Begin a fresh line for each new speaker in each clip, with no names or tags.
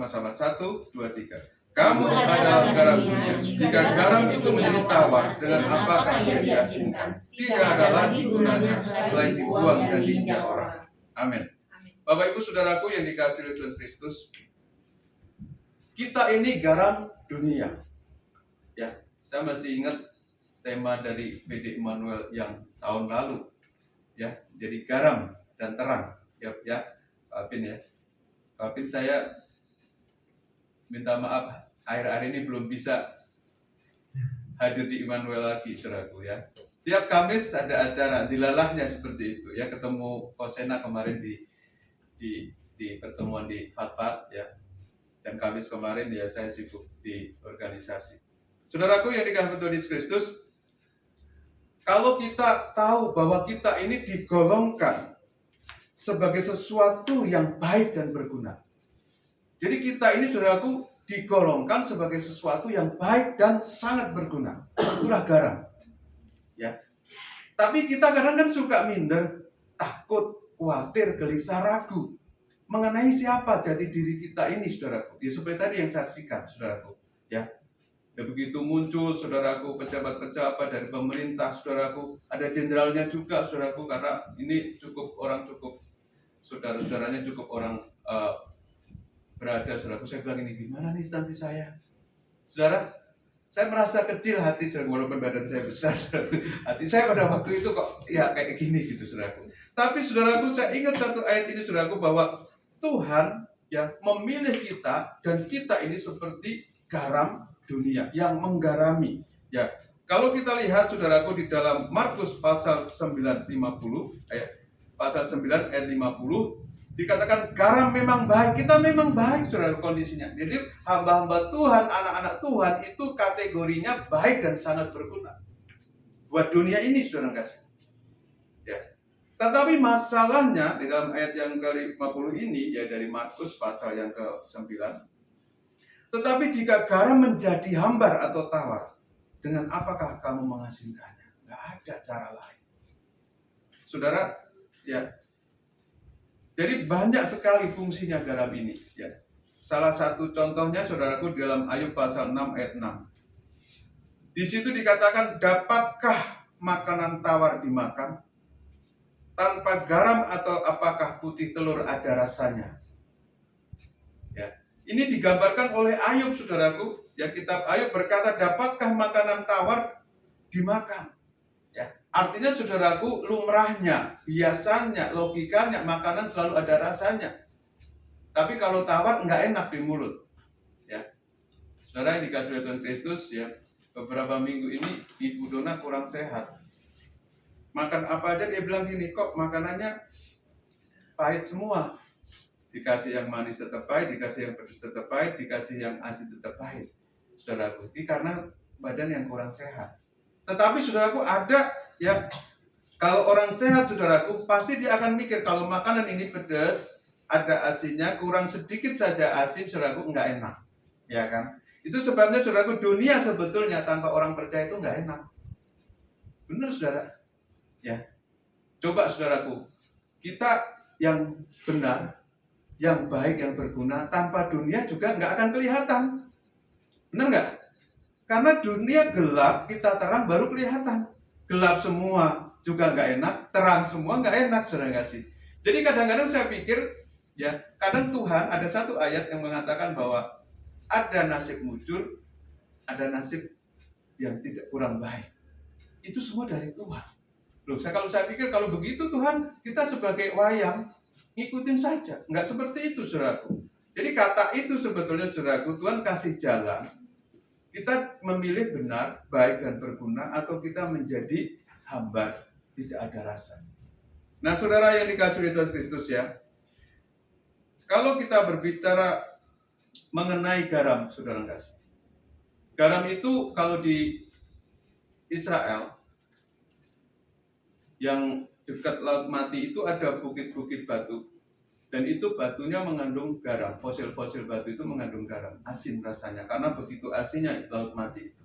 sama-sama. 1, 2, 3. Kamu adalah garam dunia. Jika garam itu menjadi tawar, dengan apakah ia diasinkan? Tidak ada lagi gunanya selain dibuang dan diinjak orang. Amin. Bapak Ibu Saudaraku yang dikasihi oleh Tuhan Kristus, kita ini garam dunia. Ya, saya masih ingat tema dari PD Immanuel yang tahun lalu. Ya, jadi garam dan terang. Ya, Pak Apin ya. Pak Apin, saya minta maaf, akhir-akhir ini belum bisa hadir di Immanuel lagi, saudaraku ya. Tiap Kamis ada acara, dilalahnya seperti itu ya. Ketemu Kosena kemarin di pertemuan di Fatfat ya. Dan Kamis kemarin ya saya sibuk di organisasi. Saudaraku yang dikasihi Tuhan Yesus Kristus, kalau kita tahu bahwa kita ini digolongkan sebagai sesuatu yang baik dan berguna. Jadi kita ini, saudaraku, digolongkan sebagai sesuatu yang baik dan sangat berguna. Itulah garam. Ya. Tapi kita kadang kan suka minder, takut, khawatir, gelisah, ragu mengenai siapa jati diri kita ini, saudaraku. Ya seperti tadi yang saksikan, saudaraku. Ya. Dan begitu muncul, saudaraku, pejabat-pejabat dari pemerintah, saudaraku, ada jenderalnya juga, saudaraku, karena ini cukup saudara-saudaranya cukup orang berada, saudaraku. Saya bilang ini, gimana nih instansi saya? Saudara, saya merasa kecil hati, saudaraku, walaupun badan saya besar, saudaraku. Hati saya pada waktu itu kok ya kayak gini gitu, saudaraku. Tapi saudaraku, saya ingat satu ayat ini, saudaraku, bahwa Tuhan ya memilih kita, dan kita ini seperti garam dunia yang menggarami. Ya, kalau kita lihat, saudaraku, di dalam Markus pasal 9:50 pasal 9 ayat 50 dikatakan garam memang baik. Kita memang baik, saudara, kondisinya. Jadi hamba-hamba Tuhan, anak-anak Tuhan itu kategorinya baik dan sangat berguna buat dunia ini, saudara kasih. Ya. Tetapi masalahnya di dalam ayat yang ke-50 ini, ya dari Markus pasal yang ke-9. Tetapi jika garam menjadi hambar atau tawar, dengan apakah kamu mengasinkannya? Nggak ada cara lain. Saudara, ya. Jadi banyak sekali fungsinya garam ini. Ya. Salah satu contohnya, saudaraku, dalam Ayub pasal 6 ayat 6. Di situ dikatakan, dapatkah makanan tawar dimakan? Tanpa garam atau apakah putih telur ada rasanya? Ya. Ini digambarkan oleh Ayub, saudaraku. Ya, kitab Ayub berkata, dapatkah makanan tawar dimakan? Ya. Artinya, saudaraku, lumrahnya, biasanya, logikanya, makanan selalu ada rasanya. Tapi kalau tawar nggak enak di mulut. Ya. Saudara yang dikasihi oleh Tuhan Kristus, ya, beberapa minggu ini Ibu Dona kurang sehat. Makan apa aja dia bilang gini, kok makanannya pahit semua. Dikasih yang manis tetap pahit, dikasih yang pedas tetap pahit, dikasih yang asin tetap pahit. Saudaraku, ini karena badan yang kurang sehat. Tetapi saudaraku, ada ya, kalau orang sehat, saudaraku, pasti dia akan mikir kalau makanan ini pedas, ada asinnya, kurang sedikit saja asin, saudaraku, nggak enak. Ya kan? Itu sebabnya, saudaraku, dunia sebetulnya tanpa orang percaya itu nggak enak. Benar, saudara? Ya. Coba, saudaraku, kita yang benar, yang baik, yang berguna, tanpa dunia juga nggak akan kelihatan. Benar nggak? Karena dunia gelap, kita terang baru kelihatan. Gelap semua juga nggak enak, terang semua nggak enak, saudara kasih. Jadi kadang-kadang saya pikir, ya, kadang Tuhan ada satu ayat yang mengatakan bahwa ada nasib mujur, ada nasib yang tidak kurang baik. Itu semua dari Tuhan. Loh, kalau saya pikir kalau begitu Tuhan, kita sebagai wayang ngikutin saja. Nggak seperti itu, saudaraku. Jadi kata itu sebetulnya, saudaraku, Tuhan kasih jalan. Kita memilih benar, baik dan berguna, atau kita menjadi hambar, tidak ada rasa. Nah, saudara yang dikasihi oleh Tuhan Kristus, ya, kalau kita berbicara mengenai garam, saudara kasih. Garam itu kalau di Israel, yang dekat Laut Mati itu ada bukit-bukit batu. Dan itu batunya mengandung garam. Fosil-fosil batu itu mengandung garam. Asin rasanya. Karena begitu asinnya Laut Mati itu.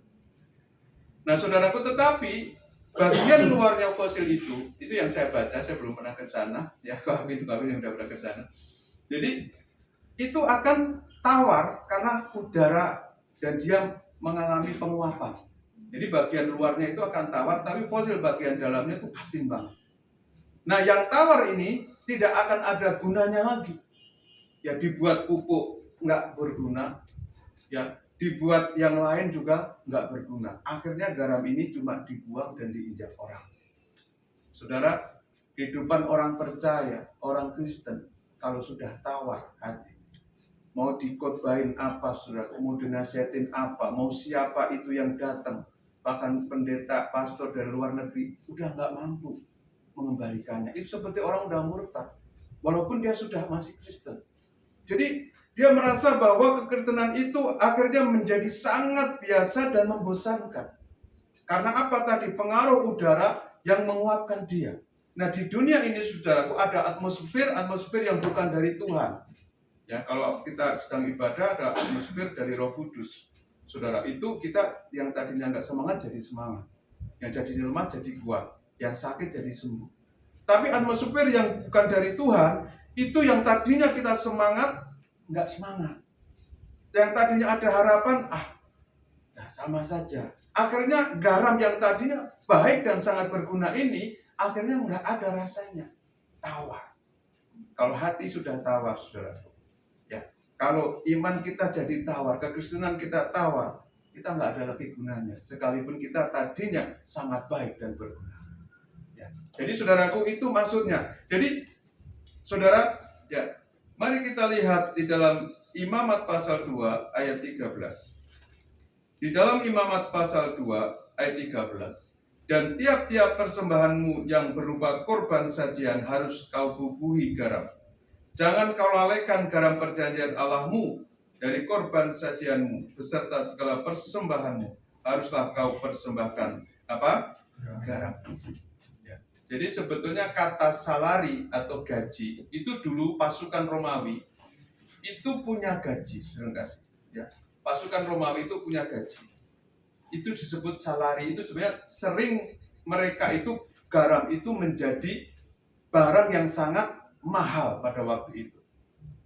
Nah, saudaraku, tetapi bagian luarnya fosil itu yang saya baca, saya belum pernah ke sana. Ya, kami yang udah pernah ke sana. Jadi, itu akan tawar karena udara dan dia mengalami penguapan. Jadi bagian luarnya itu akan tawar, tapi fosil bagian dalamnya itu asin banget. Nah, yang tawar ini tidak akan ada gunanya lagi. Ya, dibuat pupuk nggak berguna, ya dibuat yang lain juga nggak berguna. Akhirnya garam ini cuma dibuang dan diinjak orang. Saudara, kehidupan orang percaya, orang Kristen, kalau sudah tawar hati, mau dikotbahin apa, saudara, mau dinasihatin apa, mau siapa itu yang datang, bahkan pendeta, pastor dari luar negeri, udah nggak mampu mengembalikannya. Itu seperti orang udah murtad, walaupun dia sudah masih Kristen. Jadi dia merasa bahwa kekristenan itu akhirnya menjadi sangat biasa dan membosankan. Karena apa tadi? Pengaruh udara yang menguapkan dia. Nah, di dunia ini, saudaraku, ada atmosfer yang bukan dari Tuhan. Ya, kalau kita sedang ibadah ada atmosfer dari Roh Kudus. Saudara, itu kita yang tadinya nggak semangat jadi semangat. Yang jadi lemah jadi kuat. Yang sakit jadi sembuh. Tapi atmosfer yang bukan dari Tuhan, itu yang tadinya kita semangat, nggak semangat. Yang tadinya ada harapan, nah sama saja. Akhirnya garam yang tadinya baik dan sangat berguna ini, akhirnya nggak ada rasanya. Tawar. Kalau hati sudah tawar, saudara. Ya, kalau iman kita jadi tawar, kekristenan kita tawar, kita nggak ada lagi gunanya. Sekalipun kita tadinya sangat baik dan berguna. Ya. Jadi saudaraku, itu maksudnya. Jadi saudara, ya, mari kita lihat di dalam Imamat pasal 2 ayat 13. Di dalam Imamat pasal 2 ayat 13. Dan tiap-tiap persembahanmu yang berupa korban sajian harus kau bubuhi garam. Jangan kau lalaikan garam perjanjian Allahmu dari korban sajianmu beserta segala persembahanmu. Haruslah kau persembahkan apa? Garam. Ya. Jadi sebetulnya kata salari atau gaji itu dulu pasukan Romawi itu punya gaji, ya. Pasukan Romawi itu punya gaji. Itu disebut salari. Itu sebenarnya sering mereka itu garam itu menjadi barang yang sangat mahal pada waktu itu.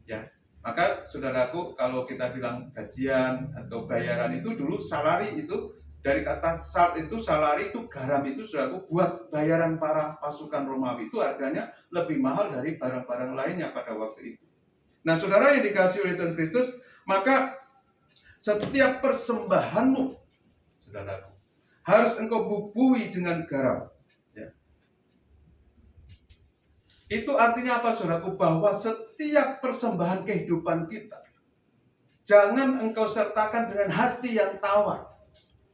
Ya. Maka saudaraku, kalau kita bilang gajian atau bayaran itu dulu salari itu dari kata salt itu salari itu garam itu saudaraku buat bayaran para pasukan Romawi itu harganya lebih mahal dari barang-barang lainnya pada waktu itu. Nah, saudara yang dikasihi oleh Tuhan Kristus, maka setiap persembahanmu, saudaraku, harus engkau bubuhi dengan garam. Ya. Itu artinya apa, saudaraku? Bahwa setiap persembahan kehidupan kita, jangan engkau sertakan dengan hati yang tawar,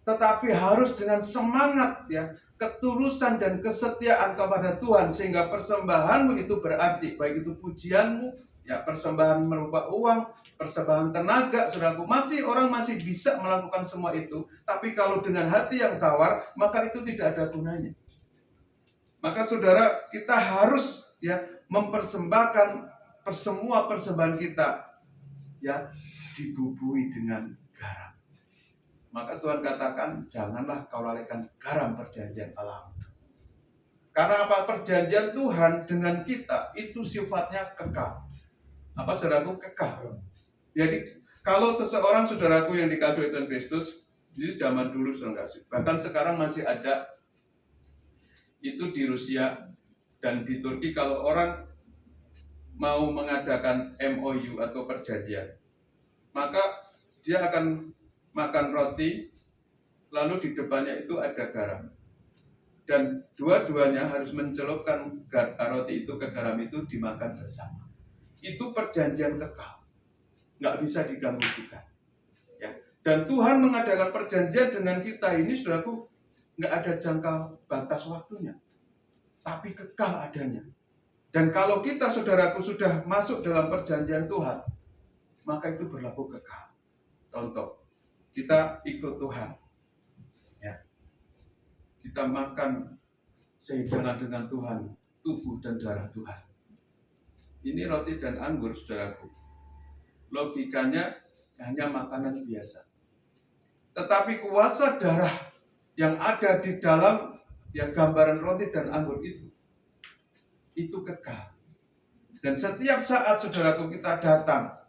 tetapi harus dengan semangat, ya, ketulusan dan kesetiaan kepada Tuhan, sehingga persembahanmu itu berarti, baik itu pujianmu, ya, persembahan berupa uang, persembahan tenaga, saudaraku, orang masih bisa melakukan semua itu. Tapi kalau dengan hati yang tawar, maka itu tidak ada gunanya. Maka saudara, kita harus, ya, mempersembahkan semua persembahan kita, ya, dibubuhi dengan garam. Maka Tuhan katakan, janganlah kau lalaikan garam perjanjian Allah. Karena apa? Perjanjian Tuhan dengan kita itu sifatnya kekal. Apa, saudaraku? Kekal. Jadi kalau seseorang, saudaraku yang dikasihi oleh Tuhan Kristus, itu zaman dulu, saudara kasih. Bahkan sekarang masih ada itu di Rusia dan di Turki, kalau orang mau mengadakan MOU atau perjanjian, maka dia akan makan roti, lalu di depannya itu ada garam. Dan dua-duanya harus mencelupkan roti itu ke garam itu dimakan bersama. Itu perjanjian kekal, nggak bisa diganggu-gugat. Ya. Dan Tuhan mengadakan perjanjian dengan kita ini, saudaraku, nggak ada jangka batas waktunya, tapi kekal adanya. Dan kalau kita, saudaraku, sudah masuk dalam perjanjian Tuhan, maka itu berlaku kekal. Contoh, kita ikut Tuhan, ya. Kita makan sehidangan dengan Tuhan, tubuh dan darah Tuhan. Ini roti dan anggur, saudaraku. Logikanya hanya makanan biasa. Tetapi kuasa darah yang ada di dalam, ya, gambaran roti dan anggur itu kekal. Dan setiap saat, saudaraku, kita datang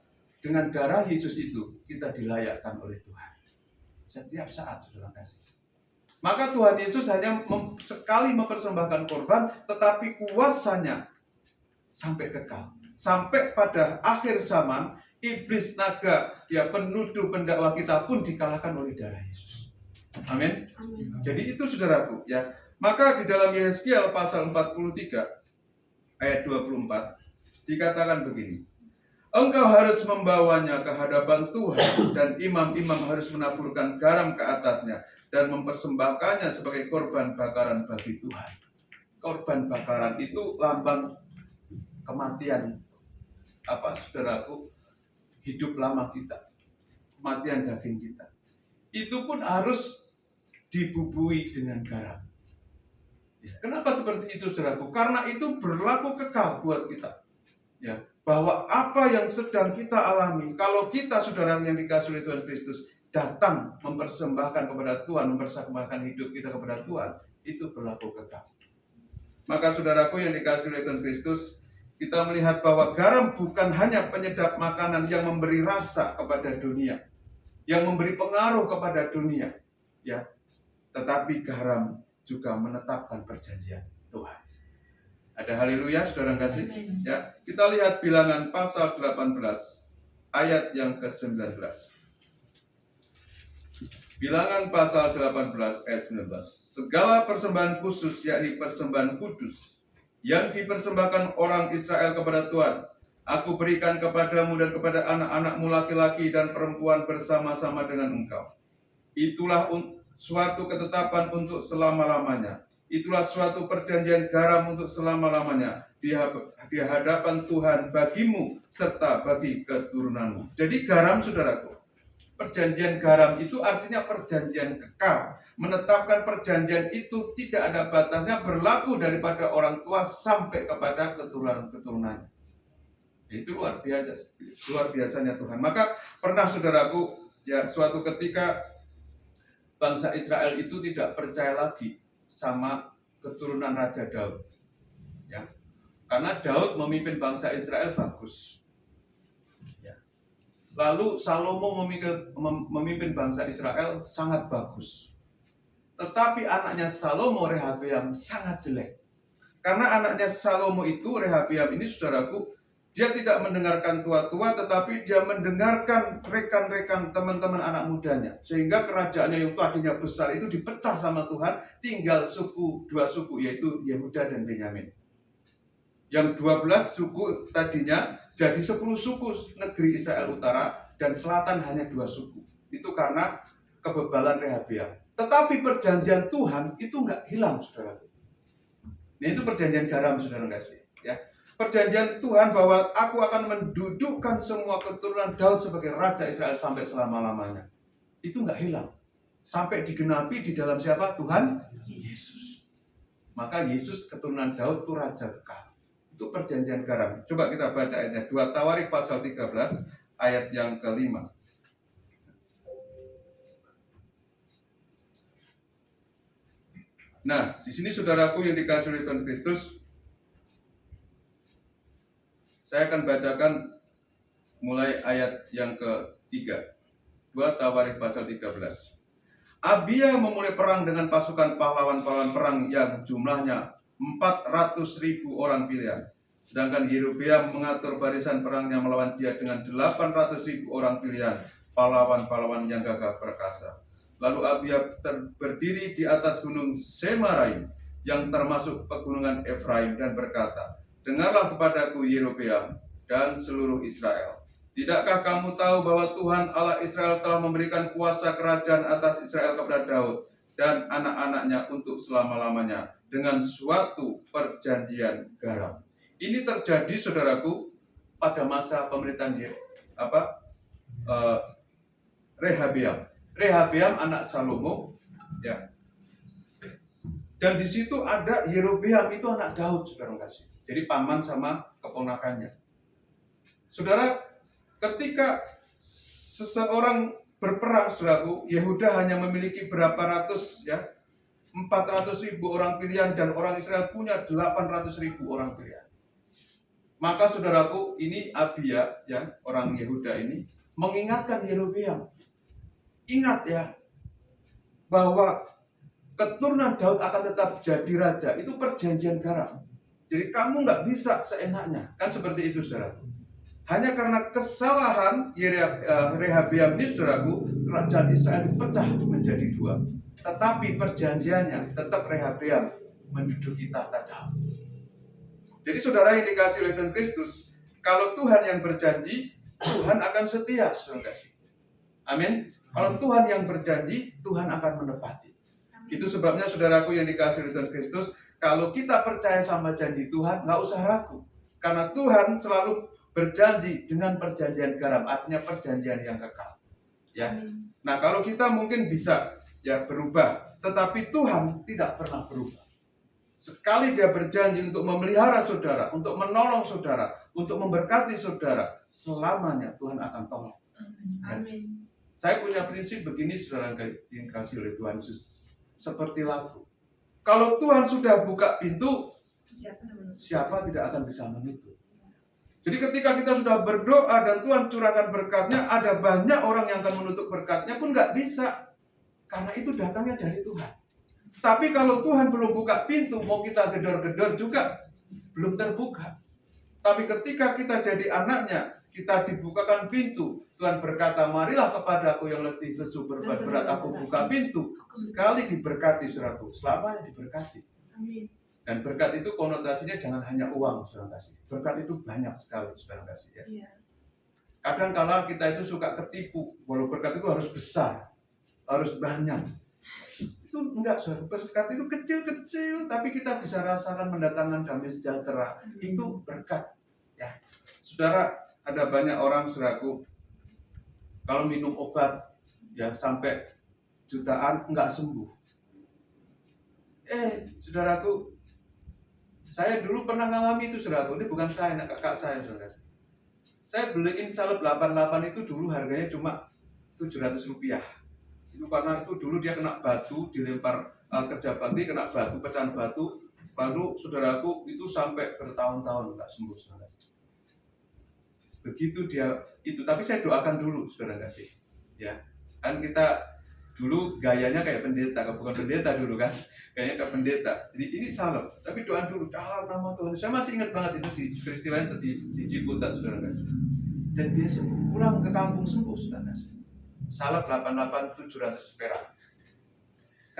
dengan darah Yesus itu kita dilayakkan oleh Tuhan. Setiap saat, saudara kasih. Maka Tuhan Yesus hanya sekali mempersembahkan korban, tetapi kuasanya sampai kekal. Sampai pada akhir zaman, iblis, naga, ya penuduh, pendakwa kita pun dikalahkan oleh darah Yesus. Amin. Jadi itu saudaraku, ya. Maka di dalam Yehezkiel pasal 43 ayat 24 dikatakan begini. Engkau harus membawanya ke hadapan Tuhan, dan imam-imam harus menaburkan garam ke atasnya dan mempersembahkannya sebagai korban bakaran bagi Tuhan. Korban bakaran itu lambang kematian saudaraku, hidup lama kita, kematian daging kita. Itu pun harus dibubui dengan garam. Kenapa seperti itu, saudaraku? Karena itu berlaku kekal buat kita. Ya, bahwa apa yang sedang kita alami, kalau kita, saudara yang dikasihi oleh Tuhan Kristus, datang mempersembahkan kepada Tuhan, mempersembahkan hidup kita kepada Tuhan, itu berlaku kekal. Maka saudaraku yang dikasihi oleh Tuhan Kristus, kita melihat bahwa garam bukan hanya penyedap makanan yang memberi rasa kepada dunia, yang memberi pengaruh kepada dunia, ya, tetapi garam juga menetapkan perjanjian Tuhan. Ada haleluya, saudara kasih. Ya, kita lihat Bilangan pasal 18 ayat yang ke-19. Bilangan pasal 18 ayat 19. Segala persembahan khusus, yakni persembahan kudus, yang dipersembahkan orang Israel kepada Tuhan, aku berikan kepadamu dan kepada anak-anakmu laki-laki dan perempuan bersama-sama dengan engkau. Itulah suatu ketetapan untuk selama-lamanya. Itulah suatu perjanjian garam untuk selama-lamanya di hadapan Tuhan bagimu serta bagi keturunanmu. Jadi garam, saudaraku, perjanjian garam itu artinya perjanjian kekal. Menetapkan perjanjian itu tidak ada batasnya, berlaku daripada orang tua sampai kepada keturunan-keturunannya. Itu luar biasanya Tuhan. Maka pernah, saudaraku, ya, suatu ketika bangsa Israel itu tidak percaya lagi sama keturunan Raja Daud, ya, karena Daud memimpin bangsa Israel bagus, ya. Lalu Salomo memimpin bangsa Israel sangat bagus, tetapi anaknya Salomo, Rehabeam, sangat jelek. Karena anaknya Salomo itu, Rehabeam ini, saudaraku, dia tidak mendengarkan tua-tua, tetapi dia mendengarkan rekan-rekan teman-teman anak mudanya. Sehingga kerajaannya yang tadinya besar itu dipecah sama Tuhan, tinggal dua suku, yaitu Yehuda dan Benyamin. Yang 12 suku tadinya jadi 10 suku negeri Israel Utara, dan selatan hanya 2 suku. Itu karena kebebalan Rehabeam. Tetapi perjanjian Tuhan itu nggak hilang, saudara. Nah, itu perjanjian garam, saudara kasih, ya. Perjanjian Tuhan bahwa aku akan mendudukkan semua keturunan Daud sebagai Raja Israel sampai selama-lamanya. Itu nggak hilang. Sampai digenapi di dalam siapa? Tuhan Yesus. Maka Yesus keturunan Daud itu Raja kekal. Itu perjanjian garam. Coba kita baca ayatnya. 2 Tawarik pasal 13 ayat yang ke-5. Nah, di sini saudaraku yang dikasihi oleh Tuhan Kristus, saya akan bacakan mulai ayat yang ke-3. 2 Tawarik pasal 13. Abia memulai perang dengan pasukan pahlawan-pahlawan perang yang jumlahnya 400.000 orang pilihan. Sedangkan Yerobeam mengatur barisan perangnya melawan dia dengan 800.000 orang pilihan, pahlawan-pahlawan yang gagah perkasa. Lalu Abia berdiri di atas gunung Semaraim yang termasuk pegunungan Efraim dan berkata, dengarlah kepadaku Yerobeam dan seluruh Israel. Tidakkah kamu tahu bahwa Tuhan Allah Israel telah memberikan kuasa kerajaan atas Israel kepada Daud dan anak-anaknya untuk selama-lamanya dengan suatu perjanjian garam. Ini terjadi, saudaraku, pada masa pemerintahan Rehabeam. Rehabeam anak Salomo, ya. Dan di situ ada Yerobeam, itu anak Daud, saudara kasih. Jadi paman sama keponakannya. Saudara, ketika seseorang berperang, saudaraku, Yehuda hanya memiliki berapa ratus, ya, 400.000 orang pilihan, dan orang Israel punya 800.000 orang pilihan. Maka saudaraku, ini Abia, ya, orang Yehuda ini mengingatkan Yerobeam. Ingat ya, bahwa keturunan Daud akan tetap jadi raja. Itu perjanjian garam. Jadi kamu nggak bisa seenaknya. Kan seperti itu, saudara. Hanya karena kesalahan Rehabeam ini, saudaraku, kerajaan Israel pecah menjadi dua. Tetapi perjanjiannya tetap Rehabeam menduduki tahta Daud. Jadi saudara yang dikasih oleh Tuhan Kristus, kalau Tuhan yang berjanji, Tuhan akan setia, saudara kasih. Amin. Kalau Tuhan yang berjanji, Tuhan akan menepati. Itu sebabnya saudaraku yang dikasih oleh Tuhan Kristus, kalau kita percaya sama janji Tuhan, nggak usah ragu. Karena Tuhan selalu berjanji dengan perjanjian garam, artinya perjanjian yang kekal. Ya. Nah, kalau kita mungkin bisa ya berubah, tetapi Tuhan tidak pernah berubah. Sekali dia berjanji untuk memelihara saudara, untuk menolong saudara, untuk memberkati saudara, selamanya Tuhan akan tolong. Amin. Saya punya prinsip begini, saudara yang dikasih oleh Tuhan Yesus. Seperti lagu. Kalau Tuhan sudah buka pintu, siapa tidak akan bisa menutup. Jadi ketika kita sudah berdoa dan Tuhan curahkan berkatnya, ada banyak orang yang akan menutup berkatnya pun nggak bisa. Karena itu datangnya dari Tuhan. Tapi kalau Tuhan belum buka pintu, mau kita gedor-gedor juga belum terbuka. Tapi ketika kita jadi anaknya, kita dibukakan pintu. Tuhan berkata, marilah kepadaku yang letih lesu berberat berat, aku buka pintu. Sekali diberkati, saudaraku, selamanya diberkati. Amin. Dan berkat itu konotasinya jangan hanya uang, saudara kasih. Berkat itu banyak sekali, saudara kasih. Ya. Kadang kala kita itu suka ketipu, walau berkat itu harus besar, harus banyak. Itu enggak, saudara. Berkat itu kecil-kecil, tapi kita bisa rasakan mendatangkan damai sejahtera. Itu berkat. Ya, saudara, ada banyak orang, saudaraku, kalau minum obat ya sampai jutaan enggak sembuh. Saudaraku, saya dulu pernah mengalami itu, saudaraku. Ini bukan saya, kakak saya, saudara. Saya beliin salep 88 itu dulu harganya cuma 700 rupiah. Itu karena itu dulu dia kena batu, dilempar kerja bakti, kena batu, pecahan batu. Lalu saudaraku itu sampai bertahun-tahun enggak sembuh, saudara. Begitu dia itu, tapi saya doakan dulu, saudara kasih. Ya, kan kita dulu gayanya kayak pendeta, bukan pendeta dulu kan, kayaknya kayak pendeta. Jadi ini salep, tapi doa dulu dalam nama Tuhan. Saya masih ingat banget itu di peristiwa itu di Ciputat, saudara kasih. Dan dia pulang ke kampung sembuh, saudara kasih. Salep 88 700 perak.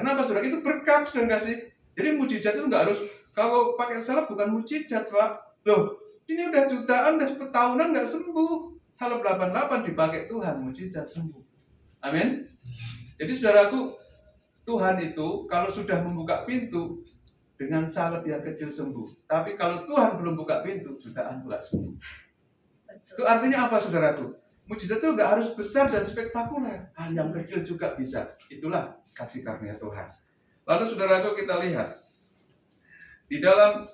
Kenapa, saudara? Itu berkat, saudara kasih. Jadi mujizat itu nggak harus, kalau pakai salep bukan mujizat, Pak. Loh, ini udah jutaan, udah tahunan nggak sembuh. Salep 88 dipakai Tuhan, mujizat sembuh. Amin. Jadi saudaraku, Tuhan itu kalau sudah membuka pintu, dengan salep yang kecil sembuh. Tapi kalau Tuhan belum buka pintu, jutaan nggak sembuh. Betul. Itu artinya apa, saudaraku? Mujizat itu nggak harus besar dan spektakuler. Hal yang kecil juga bisa. Itulah kasih karunia Tuhan. Lalu saudaraku, kita lihat di dalam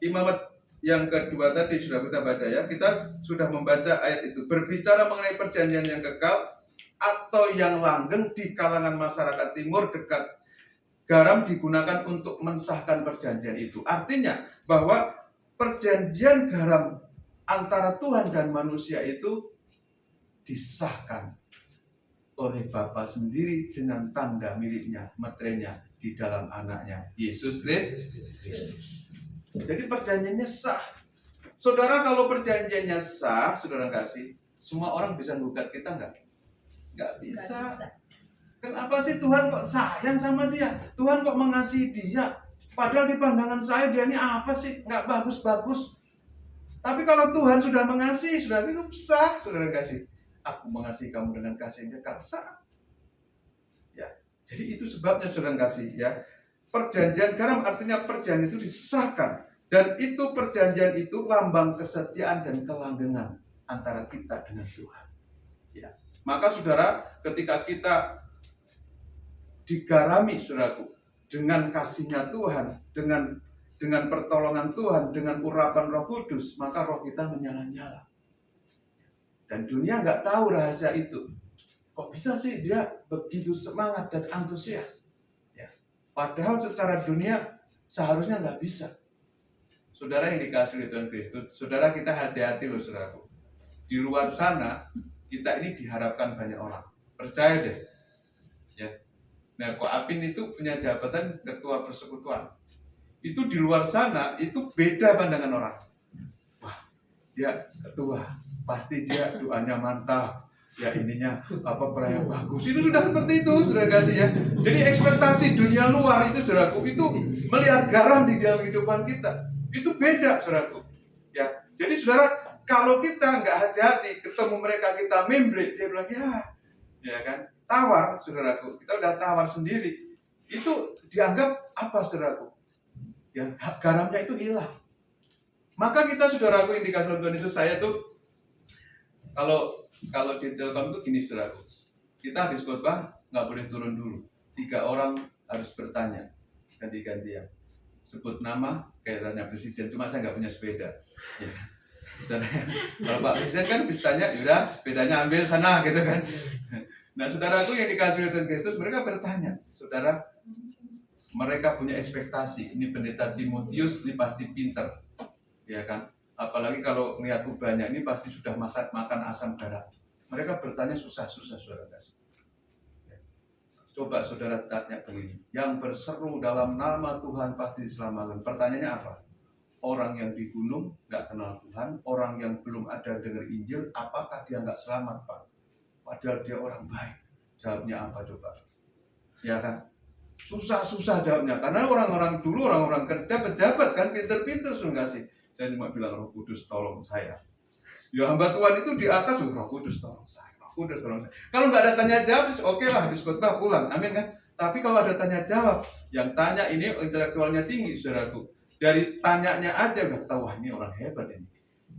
Imamat yang kedua tadi sudah kita baca ya. Kita sudah membaca ayat itu. Berbicara mengenai perjanjian yang kekal atau yang langgeng di kalangan masyarakat timur dekat garam digunakan untuk mensahkan perjanjian itu. Artinya bahwa perjanjian garam antara Tuhan dan manusia itu disahkan oleh Bapa sendiri dengan tanda miliknya, meterainya di dalam anaknya, Yesus Kristus. Jadi perjanjiannya sah. Saudara, kalau perjanjiannya sah, saudara kasih, semua orang bisa gugat kita enggak? Enggak bisa. Kenapa sih Tuhan kok sayang sama dia? Tuhan kok mengasihi dia? Padahal di pandangan saya dia ini apa sih? Enggak bagus-bagus. Tapi kalau Tuhan sudah mengasihi, sudah itu sah, saudara kasih. Aku mengasihi kamu dengan kasih yang kekal, sah. Ya, jadi itu sebabnya saudara kasih ya. Perjanjian garam artinya perjanjian itu disahkan. Dan itu perjanjian itu lambang kesetiaan dan kelanggengan antara kita dengan Tuhan. Ya. Maka saudara, ketika kita digarami, saudaraku, dengan kasihnya Tuhan, dengan pertolongan Tuhan, dengan urapan Roh Kudus, maka roh kita menyala-nyala. Dan dunia nggak tahu rahasia itu. Kok bisa sih dia begitu semangat dan antusias? Ya. Padahal secara dunia seharusnya nggak bisa. saudara yang dikasihi oleh Tuhan Kristus, saudara kita hati-hati loh saudaraku. Di luar sana kita ini diharapkan banyak orang. Percaya deh. Ya. Nah, Ko Apin itu punya jabatan ketua persekutuan. Itu di luar sana itu beda pandangan orang. Wah, dia ketua, pasti dia doanya mantap. Ya ininya perayaan bagus. Itu sudah seperti itu, saudara kasih ya. Jadi ekspektasi dunia luar itu saudaraku itu melihat garam di dalam kehidupan kita. Itu beda saudaraku. Ya. Jadi saudara, kalau kita nggak hati-hati ketemu mereka kita memblek, dia bilang ya kan, tawar saudaraku. Kita udah tawar sendiri. Itu dianggap apa saudaraku? Ya, garamnya itu hilang. Maka kita saudaraku yang dikasih Tuhan Yesus, saya tuh kalau di Telkom itu gini saudaraku, kita habis khotbah nggak boleh turun dulu. 3 orang harus bertanya ganti-gantian. Sebut nama kayak tanya presiden, cuma saya nggak punya sepeda. Ya. Saudara, kalau Pak Presiden kan bisa tanya, yaudah sepedanya ambil sana gitu kan. Nah saudaraku yang dikasih Tuhan Kristus, mereka bertanya, saudara, mereka punya ekspektasi. Ini pendeta Timotius ini pasti pinter, ya kan? Apalagi kalau melihat ubahnya ini pasti sudah makan asam garam. Mereka bertanya susah-susah saudara kasih. Coba saudara tanya begini, yang berseru dalam nama Tuhan pasti diselamatkan. Pertanyaannya apa? Orang yang di gunung nggak kenal Tuhan, orang yang belum ada dengar Injil, apakah dia nggak selamat Pak? Padahal dia orang baik. Jawabnya apa coba? Ya kan? Susah-susah jawabnya. Karena orang-orang dulu, orang-orang kerja, pejabat kan, pinter-pinter suruh kasih. Saya cuma bilang Roh Kudus tolong saya. Ya hamba Tuhan itu di atas, Roh Kudus tolong saya. Roh Kudus tolong saya. Kalau nggak ada tanya jawab, oke lah habis khotbah pulang. Amin kan? Tapi kalau ada tanya jawab, yang tanya ini intelektualnya tinggi, saudaraku. Dari tanyanya aja udah tahu, wah ini orang hebat ini.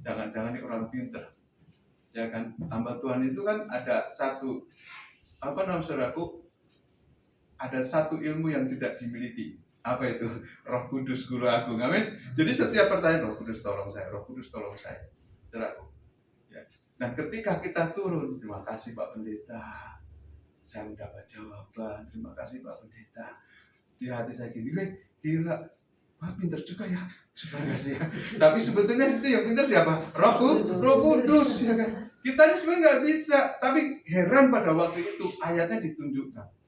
Jangan-jangan ini orang pinter. Ya kan? Hamba Tuhan itu kan ada satu, saudaraku? Ada satu ilmu yang tidak dimiliki. Apa itu? Roh Kudus Guru Agung. Amin. Jadi setiap pertanyaan, Roh Kudus tolong saya, Roh Kudus tolong saya. Saudaraku. Ya. Dan ketika kita turun, terima kasih Pak Pendeta. Saya mendapat jawaban. Terima kasih Pak Pendeta. Di hati saya gini, gila. Wah pinter juga ya. Terima kasih ya. Tapi sebetulnya itu yang pinter siapa? Roh Kudus. Ya kan? Kita ini sebenarnya nggak bisa. Tapi heran pada waktu itu ayatnya ditunjukkan.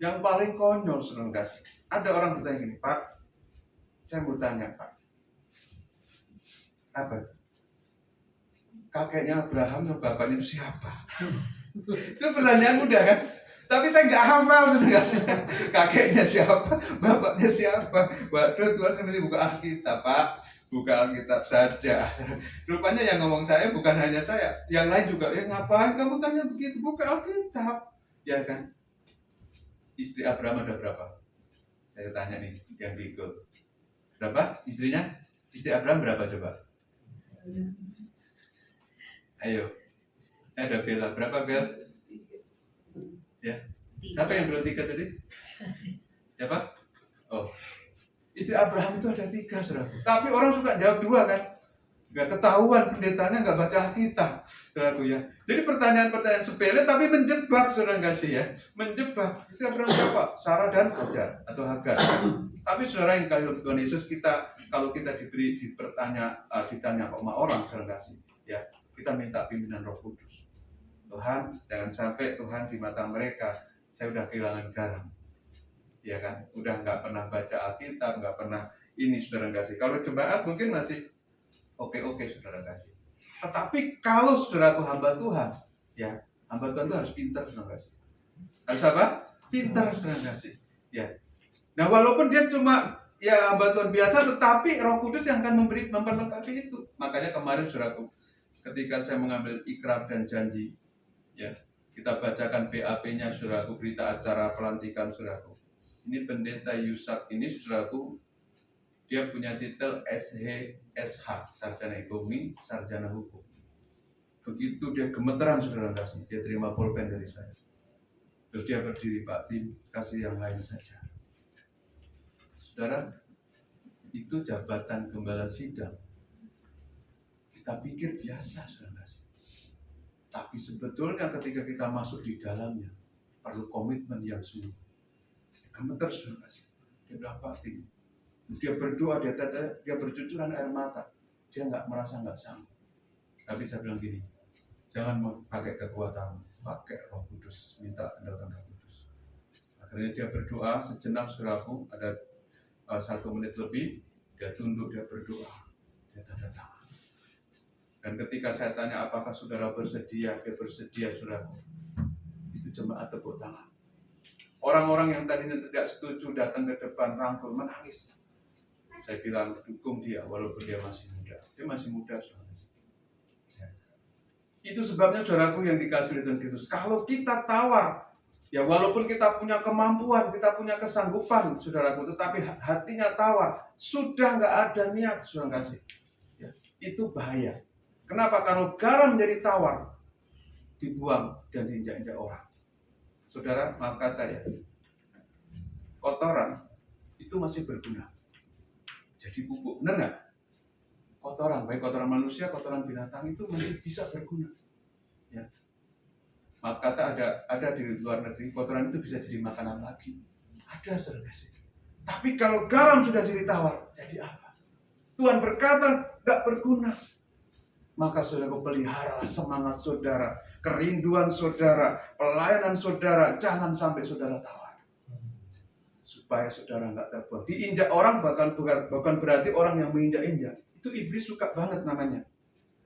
Yang paling konyol suruh kasih. Ada orang bertanya gini, Pak, saya mau tanya Pak, apa? Kakeknya Abraham sama bapaknya itu siapa? Itu pertanyaan mudah kan? Tapi saya nggak hafal suruh kasih. Kakeknya siapa? Bapaknya siapa? Waduh, Tuhan seperti buka Alkitab Pak. Buka Alkitab saja. Rupanya yang ngomong saya bukan hanya saya, yang lain juga. Ngapain kamu tanya begitu? Buka Alkitab, ya kan? Istri Abraham ada berapa? Saya tanya nih yang diikut. Berapa istrinya? Istri Abraham berapa coba? Ayo. Ada Bella. Berapa Bel? Ya. Siapa yang belum 3 tadi? Siapa? Oh. Istri Abraham itu ada 3 saudara. Tapi orang suka jawab 2 kan? Gak ketahuan pendetanya gak baca Alkitab, saudaraku ya. Jadi pertanyaan-pertanyaan sepele tapi menjebak, saudara kasih ya. Menjebak. Istri Abraham siapa? Sarah dan Hajar atau Hagar. Tapi saudara yang kali Tuhan Yesus, kalau kita ditanya sama orang, saudara kasih ya, kita minta pimpinan Roh Kudus. Tuhan, jangan sampai Tuhan di mata mereka saya udah kehilangan garam. Ya kan? Udah nggak pernah baca Alkitab, nggak pernah ini, saudara kasih. Kalau jemaat mungkin masih oke saudara kasih. Tetapi kalau saudaraku hamba Tuhan, ya hamba Tuhan itu harus pintar saudara kasih. Harus apa? Pintar saudara kasih. Ya. Nah walaupun dia cuma ya hamba Tuhan biasa, tetapi Roh Kudus yang akan memperlengkapi itu. Makanya kemarin saudaraku, ketika saya mengambil ikrar dan janji, ya kita bacakan BAP-nya saudaraku, berita acara pelantikan saudaraku. Ini pendeta Yusak ini saudaraku, dia punya titel SH, Sarjana Ekonomi, Sarjana Hukum. Begitu dia gemeteran saudara kasih, dia terima pulpen dari saya. Terus dia berdiri, Pak Tim, kasih yang lain saja. Saudara, itu jabatan gembala sidang. Kita pikir biasa saudara kasih. Tapi sebetulnya ketika kita masuk di dalamnya, perlu komitmen yang sungguh. Gemeter saudara kasih. Dia bilang, Pak Tim, Dia berdoa, dia bercucuran air mata. Dia merasa nggak sanggup. Tapi saya bilang gini, jangan pakai kekuatan, pakai Roh Kudus, minta andalkan Roh Kudus. Akhirnya dia berdoa sejenak, saudaraku, ada 1 menit lebih, dia tunduk, dia berdoa, dia tanda tangan. Dan ketika saya tanya apakah saudara bersedia, dia bersedia, saudaraku. Itu jemaat tepuk tangan. Orang-orang yang tadinya tidak setuju datang ke depan, rangkul, menangis. Saya bilang dukung dia walaupun dia masih muda. Dia masih muda, saudara. Ya. Itu sebabnya saudaraku yang dikasih oleh Tuhan Kristus. Kalau kita tawar, ya walaupun kita punya kemampuan, kita punya kesanggupan, saudaraku, tetapi hatinya tawar, sudah nggak ada niat, saudara kasih. Ya. Itu bahaya. Kenapa? Kalau garam jadi tawar, dibuang dan diinjak-injak orang. Saudara, maaf kata ya, kotoran itu masih berguna. Jadi pupuk, benar nggak? Kotoran, baik kotoran manusia, kotoran binatang itu masih bisa berguna. Ya. Maaf kata ada di luar negeri, kotoran itu bisa jadi makanan lagi. Ada, saudara kasih. Tapi kalau garam sudah jadi tawar, jadi apa? Tuhan berkata nggak berguna. Maka saudara pelihara semangat saudara, kerinduan saudara, pelayanan saudara, jangan sampai saudara tawar. Supaya saudara nggak terbuang. Diinjak orang bukan berarti orang yang menginjak-injak. Itu iblis suka banget namanya.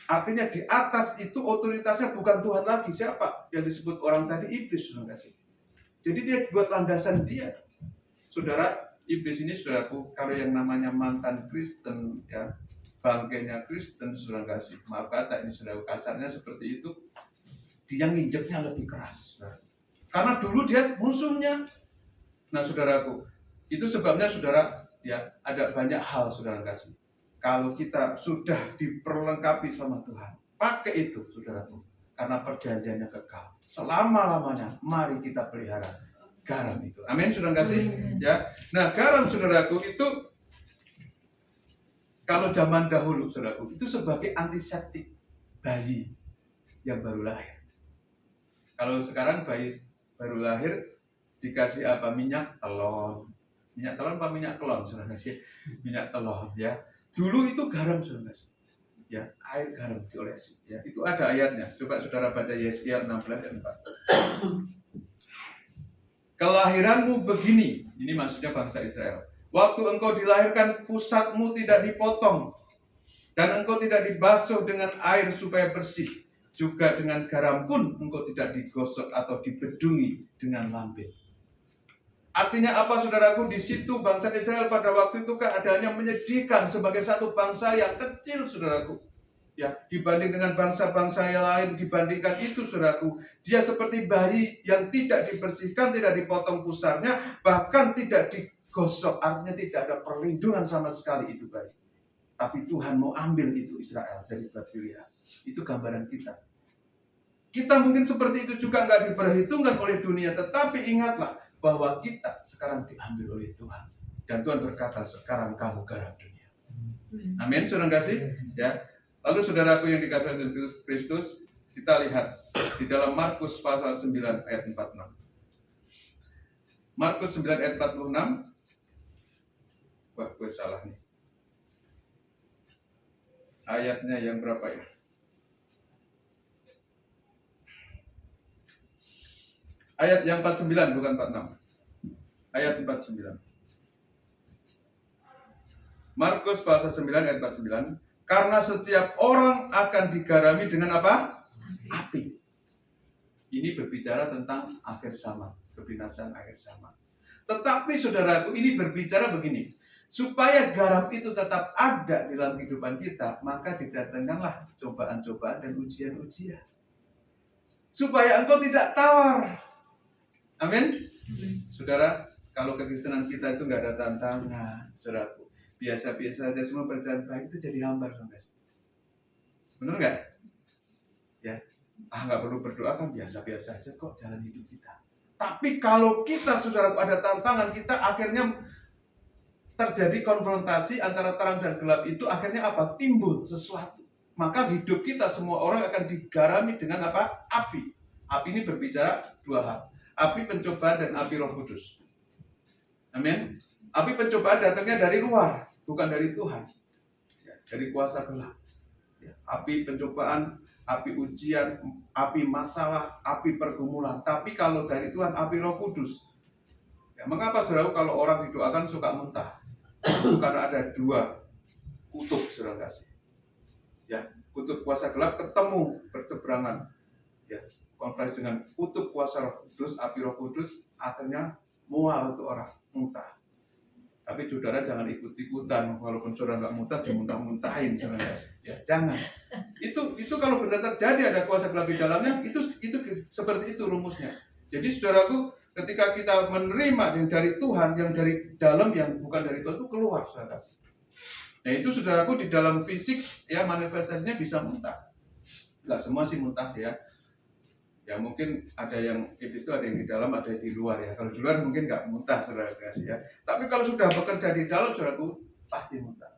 Artinya di atas itu otoritasnya bukan Tuhan lagi. Siapa yang disebut orang tadi? Iblis, saudara kasih. Jadi dia buat landasan dia. Saudara, iblis ini saudaraku, kalau yang namanya mantan Kristen, ya, bangkainya Kristen, saudara kasih. Maaf kata ini saudara, kasarnya seperti itu. Dia nginjeknya lebih keras. Karena dulu dia musuhnya. Nah, saudaraku, itu sebabnya saudara, ya, ada banyak hal saudara kasih. Kalau kita sudah diperlengkapi sama Tuhan, pakai itu, saudaraku. Karena perjanjiannya kekal. Selama-lamanya, mari kita pelihara garam itu. Amin, saudara kasih. Ya. Nah, garam, saudaraku, itu kalau zaman dahulu, saudaraku, itu sebagai antiseptik bayi yang baru lahir. Kalau sekarang bayi baru lahir, dikasih apa? Minyak telon. Minyak telon apa minyak kelon, saudara kasih? Minyak telon, ya. Dulu itu garam, saudara kasih. Ya, air garam diolesi. Ya, itu ada ayatnya. Coba saudara baca Yesaya 16 ayat 4. Kelahiranmu begini. Ini maksudnya bangsa Israel. Waktu engkau dilahirkan, pusatmu tidak dipotong. Dan engkau tidak dibasuh dengan air supaya bersih. Juga dengan garam pun engkau tidak digosok atau dibedungi dengan lambin. Artinya apa, saudaraku? Di situ bangsa Israel pada waktu itu keadaannya menyedihkan sebagai satu bangsa yang kecil, saudaraku. Ya, dibanding dengan bangsa-bangsa yang lain, dibandingkan itu, saudaraku, dia seperti bayi yang tidak dibersihkan, tidak dipotong pusarnya, bahkan tidak digosok. Artinya tidak ada perlindungan sama sekali itu bayi. Tapi Tuhan mau ambil itu Israel dari Babylon. Itu gambaran kita. Kita mungkin seperti itu juga nggak diperhitungkan oleh dunia, tetapi ingatlah bahwa kita sekarang diambil oleh Tuhan. Dan Tuhan berkata, sekarang kamu garam dunia. Amin, saudara kasih. Ya. Lalu saudaraku yang dikasih oleh Kristus, kita lihat di dalam Markus pasal 9 ayat 46. Markus 9 ayat 46. Wah, gue salah nih. Ayatnya yang berapa ya? Ayat yang 49, bukan 46. Ayat 49. Markus pasal 9 ayat 49. Karena setiap orang akan digarami dengan apa? Api. Ini berbicara tentang akhir zaman, kebinasan akhir zaman. Tetapi saudaraku, ini berbicara begini. Supaya garam itu tetap ada di dalam kehidupan kita, maka didatangkanlah cobaan-cobaan dan ujian-ujian. Supaya engkau tidak tawar. Amin. Saudara, kalau kekristenan kita itu nggak ada tantangan, saudaraku, biasa-biasa saja, semua berjalan baik, itu jadi hambar, saudara. Benar nggak? Ya, nggak perlu berdoa, kan biasa-biasa aja kok jalan hidup kita. Tapi kalau kita, saudaraku, ada tantangan, kita akhirnya terjadi konfrontasi antara terang dan gelap itu, akhirnya apa? Timbul sesuatu. Maka hidup kita, semua orang akan digarami dengan apa? Api. Api ini berbicara dua hal. Api pencobaan dan api Roh Kudus. Amin. Api pencobaan datangnya dari luar, bukan dari Tuhan. Ya, dari kuasa gelap. Ya, api pencobaan, api ujian, api masalah, api pergumulan. Tapi kalau dari Tuhan, api Roh Kudus. Ya, mengapa saudara kalau orang didoakan suka muntah? Itu karena ada dua kutub, saudara kasih. Ya, kutub kuasa gelap ketemu berseberangan. Ya, konflik dengan kutub kuasa Roh Kudus, api Roh Kudus, akhirnya mual untuk orang muntah. Tapi saudara jangan ikut-ikutan, walaupun saudara nggak muntah, dimuntah-muntahin, saudara. Ya, jangan. Itu kalau benar terjadi ada kuasa gelap di dalamnya, itu seperti itu rumusnya. Jadi saudaraku, ketika kita menerima yang dari Tuhan, yang dari dalam, yang bukan dari Tuhan, itu keluar, saudara. Nah itu saudaraku di dalam fisik ya manifestasinya bisa muntah. Nggak semua sih muntah ya. Ya mungkin ada yang itu ada yang di dalam, ada yang di luar ya. Kalau di luar mungkin nggak muntah saudara kasih ya. Tapi kalau sudah bekerja di dalam saudaraku pasti muntah.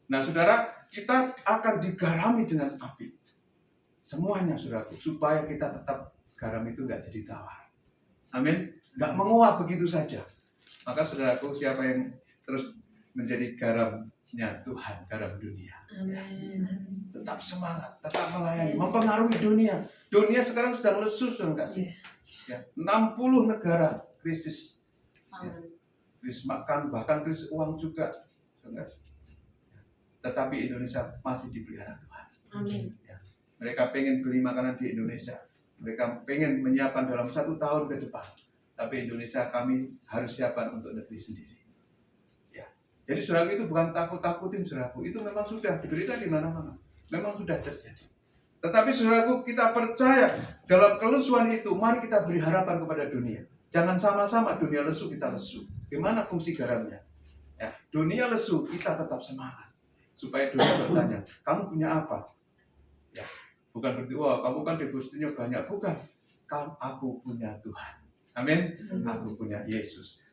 Nah saudara, kita akan digarami dengan api. Semuanya saudaraku, supaya kita tetap garam itu nggak jadi tawar. Amin. Nggak menguap begitu saja. Maka saudaraku, siapa yang terus menjadi garamnya Tuhan, garam dunia.
Amin.
Tetap semangat, tetap melayani, mempengaruhi dunia. Dunia sekarang sedang lesu, saudara kasih. Ya, 60 negara krisis. Ya, krisis makan, bahkan krisis uang juga, saudara kasih. Tetapi Indonesia masih dipelihara Tuhan.
Amin.
Ya, mereka pengen beli makanan di Indonesia. Mereka pengen menyiapkan dalam 1 tahun ke depan. Tapi Indonesia kami harus siapkan untuk negeri sendiri. Ya. Jadi saudara itu bukan takut-takutin saudaraku, itu memang sudah berita di mana-mana. Memang sudah terjadi. Tetapi saudaraku, kita percaya dalam kelesuan itu, mari kita beri harapan kepada dunia. Jangan sama-sama dunia lesu, kita lesu. Gimana fungsi garamnya? Ya, dunia lesu, kita tetap semangat. Supaya dunia bertanya, kamu punya apa? Ya, bukan berarti, wah kamu kan depositnya banyak. Bukan, aku punya Tuhan. Amin. Aku punya Yesus.